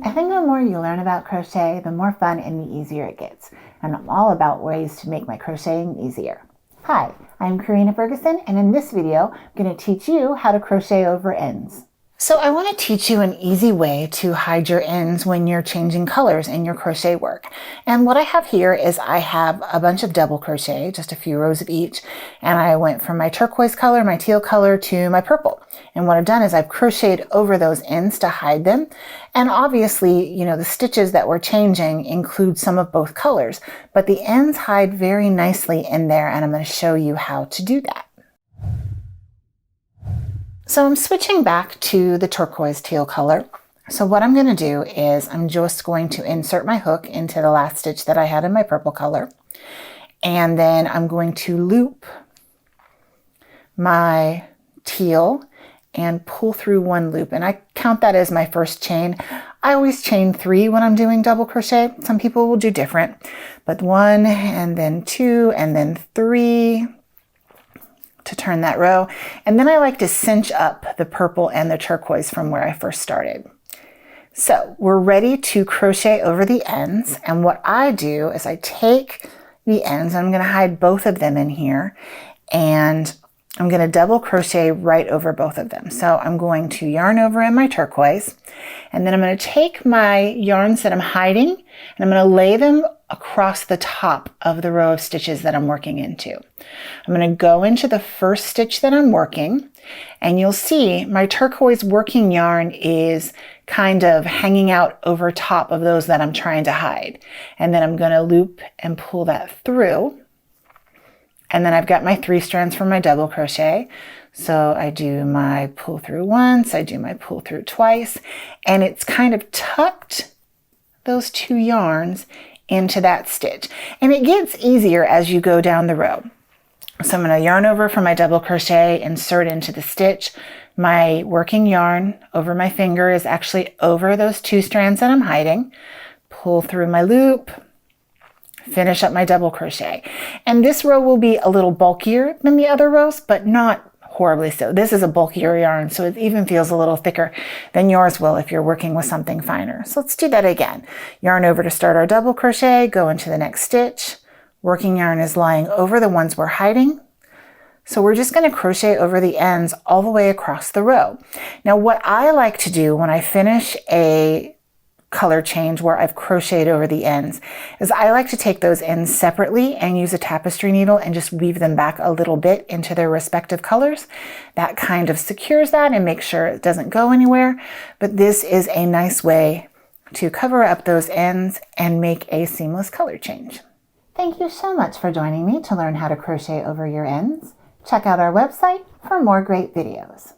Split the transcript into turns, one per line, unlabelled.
I think the more you learn about crochet, the more fun and the easier it gets. And I'm all about ways to make my crocheting easier. Hi, I'm Corrina Ferguson, and in this video, I'm going to teach you how to crochet over ends. So I want to teach you an easy way to hide your ends when you're changing colors in your crochet work. And what I have here is I have a bunch of double crochet, just a few rows of each, and I went from my turquoise color, my teal color, to my purple. And what I've done is I've crocheted over those ends to hide them. And obviously, you know, the stitches that we're changing include some of both colors, but the ends hide very nicely in there, and I'm going to show you how to do that. So I'm switching back to the turquoise teal color. So what I'm going to do is I'm just going to insert my hook into the last stitch that I had in my purple color. And then I'm going to loop my teal and pull through one loop. And I count that as my first chain. I always chain 3 when I'm doing double crochet. Some people will do different, but 1 and then 2 and then 3 to turn that row. And then I like to cinch up the purple and the turquoise from where I first started. So we're ready to crochet over the ends. And what I do is I take the ends, I'm going to hide both of them in here, and I'm going to double crochet right over both of them. So I'm going to yarn over in my turquoise, and then I'm going to take my yarns that I'm hiding, and I'm going to lay them across the top of the row of stitches that I'm working into. I'm going to go into the first stitch that I'm working, and you'll see my turquoise working yarn is kind of hanging out over top of those that I'm trying to hide. And then I'm going to loop and pull that through. And then I've got my 3 strands for my double crochet. So I do my pull through once, I do my pull through twice, and it's kind of tucked those 2 yarns into that stitch. And it gets easier as you go down the row. So I'm going to yarn over for my double crochet, insert into the stitch. My working yarn over my finger is actually over those 2 strands that I'm hiding. Pull through my loop, finish up my double crochet. And this row will be a little bulkier than the other rows, but not horribly so. This is a bulkier yarn, so it even feels a little thicker than yours will if you're working with something finer. So let's do that again. Yarn over to start our double crochet, go into the next stitch. Working yarn is lying over the ones we're hiding. So we're just going to crochet over the ends all the way across the row. Now what I like to do when I finish a color change where I've crocheted over the ends is I like to take those ends separately and use a tapestry needle and just weave them back a little bit into their respective colors. That kind of secures that and makes sure it doesn't go anywhere. But this is a nice way to cover up those ends and make a seamless color change. Thank you so much for joining me to learn how to crochet over your ends. Check out our website for more great videos.